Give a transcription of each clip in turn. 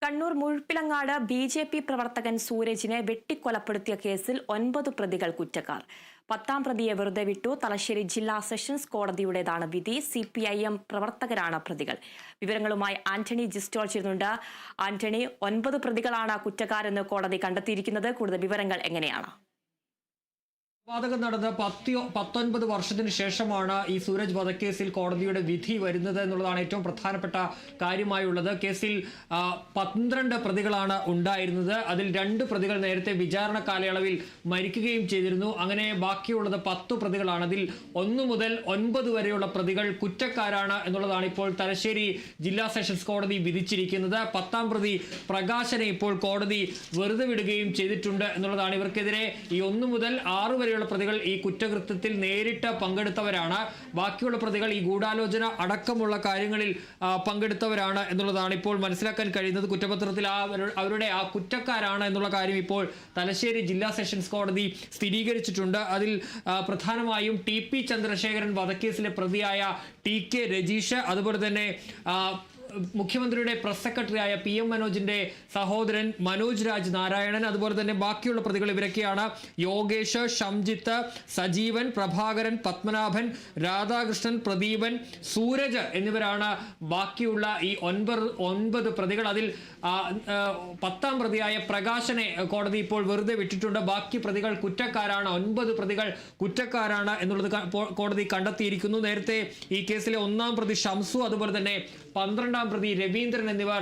Kannur Muzhappilangad BJP. പ്രവർത്തകൻ സൂരജിനെ വെട്ടിക്കൊലപ്പെടുത്തിയ കേസിൽ 9 പ്രതികൾ കുറ്റക്കാർ. 10ാം പ്രതിയെ വെറുതെ വിട്ടു. തലശ്ശേരി ജില്ലാ സെഷൻസ് കോടതിയുടേതാണ് വിധി. CPIM പ്രവർത്തകരാണ് പ്രതികൾ. വിവരങ്ങളുമായി ആന്റണി ജിസ്റ്റോൾ ചേരുന്നുണ്ട്. ആന്റണി, 9 പ്രതികളാണ് കുറ്റക്കാരെന്ന് കോടതി കണ്ടെത്തിയിരിക്കുന്നത്. കൂടുതൽ വിവരങ്ങൾ എങ്ങനെയാണ്? കൊലപാതകം നടന്ന് 19 വർഷത്തിന് ശേഷമാണ് ഈ സൂരജ് വധക്കേസിൽ കോടതിയുടെ വിധി വരുന്നത് എന്നുള്ളതാണ് ഏറ്റവും പ്രധാനപ്പെട്ട കാര്യമായുള്ളത്. കേസിൽ 12 പ്രതികളാണ് ഉണ്ടായിരുന്നത്. അതിൽ 2 പ്രതികൾ നേരത്തെ വിചാരണ കാലയളവിൽ മരിക്കുകയും ചെയ്തിരുന്നു. അങ്ങനെ ബാക്കിയുള്ളത് 10 പ്രതികളാണ്. അതിൽ 1 മുതൽ 9 വരെയുള്ള പ്രതികൾ കുറ്റക്കാരാണ് എന്നുള്ളതാണ് ഇപ്പോൾ തലശ്ശേരി ജില്ലാ സെഷൻസ് കോടതി വിധിച്ചിരിക്കുന്നത്. 10ാം പ്രതി പ്രകാശനെ ഇപ്പോൾ കോടതി വെറുതെ വിടുകയും ചെയ്തിട്ടുണ്ട് എന്നുള്ളതാണ്. ഇവർക്കെതിരെ ഈ 1 മുതൽ 6 വരെ പ്രതികൾ ഈ കുറ്റകൃത്യത്തിൽ നേരിട്ട് പങ്കെടുത്തവരാണ്. ബാക്കിയുള്ള പ്രതികൾ ഈ ഗൂഢാലോചന അടക്കമുള്ള കാര്യങ്ങളിൽ പങ്കെടുത്തവരാണ് എന്നുള്ളതാണ് ഇപ്പോൾ മനസ്സിലാക്കാൻ കഴിയുന്നത്. കുറ്റപത്രത്തിൽ അവരുടെ കുറ്റക്കാരാണ് എന്നുള്ള കാര്യം ഇപ്പോൾ തലശ്ശേരി ജില്ലാ സെഷൻസ് കോടതി സ്ഥിരീകരിച്ചിട്ടുണ്ട്. അതിൽ പ്രധാനമായും TP ചന്ദ്രശേഖരൻ വധക്കേസിലെ പ്രതിയായ TK രജീഷ്, അതുപോലെ തന്നെ മുഖ്യമന്ത്രിയുടെ പ്രസ് സെക്രട്ടറിയായ PM മനോജിന്റെ സഹോദരൻ മനോജ് രാജ് നാരായണൻ, അതുപോലെ തന്നെ ബാക്കിയുള്ള പ്രതികൾ ഇവരൊക്കെയാണ്. യോഗേഷ്, ഷംജിത്ത്, സജീവൻ, പ്രഭാകരൻ, പത്മനാഭൻ, രാധാകൃഷ്ണൻ, പ്രദീപൻ, സൂരജ് എന്നിവരാണ് ബാക്കിയുള്ള ഈ 9 പ്രതികൾ. അതിൽ 10ാം പ്രതിയായ പ്രകാശനെ കോടതി ഇപ്പോൾ വെറുതെ വിട്ടിട്ടുണ്ട്. ബാക്കി പ്രതികൾ കുറ്റക്കാരാണ്. 9 പ്രതികൾ കുറ്റക്കാരാണ് എന്നുള്ളത് കോടതി കണ്ടെത്തിയിരിക്കുന്നു. നേരത്തെ ഈ കേസിലെ 1ാം പ്രതി ഷംസു, അതുപോലെ തന്നെ 12ാം പ്രതി രവീന്ദ്രൻ എന്നിവർ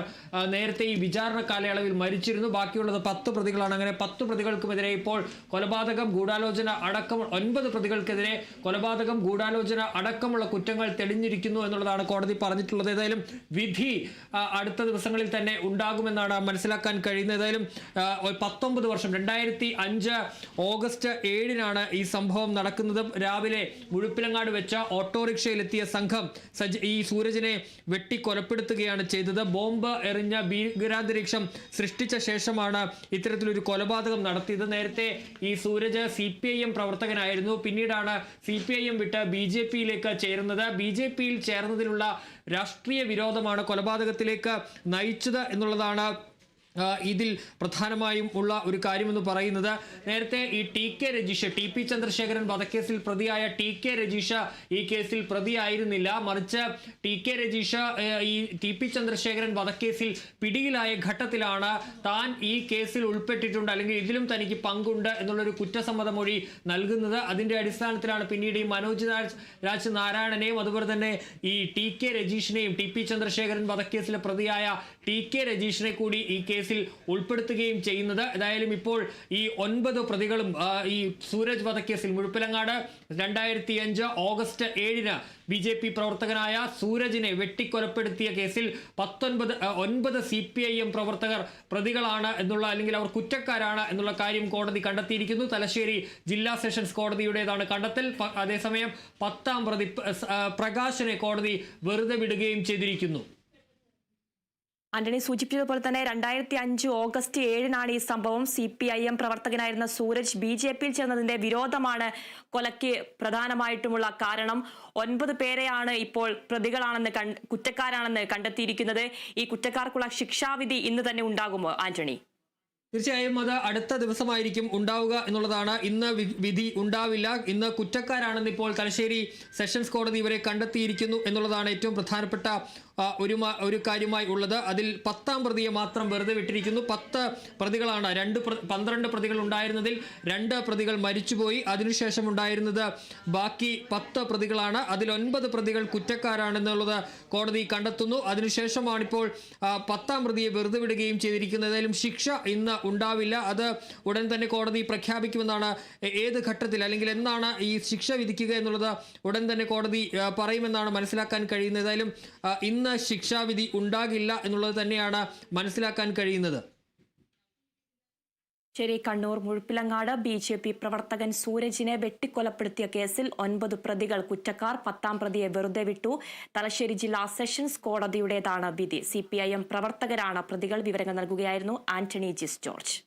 നേരത്തെ ഈ വിചാരണ കാലയളവിൽ മരിച്ചിരുന്നു. ബാക്കിയുള്ളത് 10 പ്രതികളാണ്. അങ്ങനെ 10 പ്രതികൾക്കുമെതിരെ ഇപ്പോൾ കൊലപാതകം, ഗൂഢാലോചന അടക്കം 9 പ്രതികൾക്കെതിരെ കൊലപാതകം, ഗൂഢാലോചന അടക്കമുള്ള കുറ്റങ്ങൾ തെളിഞ്ഞിരിക്കുന്നു എന്നുള്ളതാണ് കോടതി പറഞ്ഞിട്ടുള്ളത്. ഏതായാലും വിധി അടുത്ത ദിവസങ്ങളിൽ തന്നെ ഉണ്ടാകുമെന്നാണ് മനസ്സിലാക്കാൻ കഴിയുന്നത്. ഏതായാലും 19 വർഷം 2005 ഓഗസ്റ്റ് 7-നാണ് ഈ സംഭവം നടക്കുന്നത്. രാവിലെ മുഴുപ്പിലങ്ങാട് വെച്ച ഓട്ടോറിക്ഷയിലെത്തിയ സംഘം ഈ സൂരജിനെ വെട്ടിക്കൊലപ്പെടുത്തുകയാണ് ചെയ്തത്. ബോംബ് എറിഞ്ഞ ഭീകരാന്തരീക്ഷം സൃഷ്ടിച്ച ശേഷമാണ് ഇത്തരത്തിലൊരു കൊലപാതകം നടത്തിയത്. നേരത്തെ ഈ സൂരജ് CPIM പ്രവർത്തകനായിരുന്നു. പിന്നീടാണ് CPIM വിട്ട് BJP-യിലേക്ക് ചേരുന്നത്. BJP-യിൽ ചേർന്നതിലുള്ള രാഷ്ട്രീയ വിരോധമാണ് കൊലപാതകത്തിലേക്ക് നയിച്ചത് എന്നുള്ളതാണ് ഇതിൽ പ്രധാനമായും ഉള്ള ഒരു കാര്യമെന്ന് പറയുന്നത്. നേരത്തെ ഈ TK രജീഷ്, TP ചന്ദ്രശേഖരൻ വധക്കേസിൽ പ്രതിയായ TK രജീഷ് ഈ കേസിൽ പ്രതിയായിരുന്നില്ല. മറിച്ച് TK രജീഷ് ഈ TP ചന്ദ്രശേഖരൻ വധക്കേസിൽ പിടിയിലായ ഘട്ടത്തിലാണ് താൻ ഈ കേസിൽ ഉൾപ്പെട്ടിട്ടുണ്ട്, അല്ലെങ്കിൽ ഇതിലും തനിക്ക് പങ്കുണ്ട് എന്നുള്ളൊരു കുറ്റസമ്മത മൊഴി നൽകുന്നത്. അതിന്റെ അടിസ്ഥാനത്തിലാണ് പിന്നീട് ഈ മനോജ് രാജ് നാരായണനെയും അതുപോലെ തന്നെ ഈ TK രജീഷിനെയും TP ചന്ദ്രശേഖരൻ വധക്കേസിലെ പ്രതിയായ TK രജീഷിനെ കൂടി ഈ കേസിൽ ഉൾപ്പെടുത്തുകയും ചെയ്യുന്നത്. ഏതായാലും ഇപ്പോൾ ഈ 9 പ്രതികളും ഈ സൂരജ് വധക്കേസിൽ മുഴുപ്പിലങ്ങാട് 2005 ഓഗസ്റ്റ് 7-ന് BJP പ്രവർത്തകനായ സൂരജിനെ വെട്ടിക്കൊലപ്പെടുത്തിയ കേസിൽ 9 CPIM പ്രവർത്തകർ പ്രതികളാണ് എന്നുള്ള, അല്ലെങ്കിൽ അവർ കുറ്റക്കാരാണ് എന്നുള്ള കാര്യം കോടതി കണ്ടെത്തിയിരിക്കുന്നു. തലശ്ശേരി ജില്ലാ സെഷൻസ് കോടതിയുടേതാണ് കണ്ടെത്തൽ. അതേസമയം 10ാം പ്രതി പ്രകാശനെ കോടതി വെറുതെ വിടുകയും ചെയ്തിരിക്കുന്നു. ആന്റണി സൂചിപ്പിച്ചതുപോലെ തന്നെ 2005 ഓഗസ്റ്റ് 7-നാണ് ഈ സംഭവം. CPIM പ്രവർത്തകനായിരുന്ന സൂരജ് BJP-യിൽ ചേർന്നതിന്റെ വിരോധമാണ് കൊലയ്ക്ക് പ്രധാനമായിട്ടുമുള്ള കാരണം. 9 പേരെയാണ് ഇപ്പോൾ കുറ്റക്കാരാണെന്ന് കണ്ടെത്തിയിരിക്കുന്നത്. ഈ കുറ്റക്കാർക്കുള്ള ശിക്ഷാവിധി ഇന്ന് തന്നെ ഉണ്ടാകുമോ ആന്റണി? തീർച്ചയായും അത് അടുത്ത ദിവസമായിരിക്കും ഉണ്ടാവുക എന്നുള്ളതാണ്. ഇന്ന് വിധി ഉണ്ടാവില്ല. ഇന്ന് കുറ്റക്കാരാണെന്ന് ഇപ്പോൾ തലശ്ശേരി സെഷൻസ് കോടതി ഇവരെ കണ്ടെത്തിയിരിക്കുന്നു എന്നുള്ളതാണ് ഏറ്റവും പ്രധാനപ്പെട്ട ഒരു കാര്യമായി ഉള്ളത്. അതിൽ 10ാം പ്രതിയെ മാത്രം വെറുതെ വിട്ടിരിക്കുന്നു. 10 പ്രതികളാണ്. 12 പ്രതികൾ ഉണ്ടായിരുന്നതിൽ 2 പ്രതികൾ മരിച്ചുപോയി. അതിനുശേഷം ഉണ്ടായിരുന്നത് ബാക്കി 10 പ്രതികളാണ്. അതിൽ 9 പ്രതികൾ കുറ്റക്കാരാണെന്നുള്ളത് കോടതി കണ്ടെത്തുന്നു. അതിനുശേഷമാണ് ഇപ്പോൾ 10ാം പ്രതിയെ വെറുതെ വിടുകയും ചെയ്തിരിക്കുന്നത്. ഏതായാലും ശിക്ഷ ഇന്ന് ഉണ്ടാവില്ല. അത് ഉടൻ തന്നെ കോടതി പ്രഖ്യാപിക്കുമെന്നാണ്. ഏത് ഘട്ടത്തിൽ അല്ലെങ്കിൽ എന്നാണ് ഈ ശിക്ഷ വിധിക്കുക എന്നുള്ളത് ഉടൻ തന്നെ കോടതി പറയുമെന്നാണ് മനസ്സിലാക്കാൻ കഴിയുന്നത്. ഏതായാലും ഇന്ന് ശിക്ഷാവിധി ഉണ്ടാകില്ല എന്നുള്ളത് തന്നെയാണ് മനസ്സിലാക്കാൻ കഴിയുന്നത്. ശരി. കണ്ണൂർ മുഴുപ്പിലങ്ങാട് BJP പ്രവർത്തകൻ സൂരജിനെ വെട്ടിക്കൊലപ്പെടുത്തിയ കേസിൽ 9 പ്രതികൾ കുറ്റക്കാർ. 10ാം പ്രതിയെ വെറുതെ വിട്ടു. തലശ്ശേരി ജില്ലാ സെഷൻസ് കോടതിയുടേതാണ് വിധി. CPIM പ്രവർത്തകരാണ് പ്രതികൾ. വിവരങ്ങൾ നൽകുകയായിരുന്നു ആന്റണി ജിസ് ജോർജ്.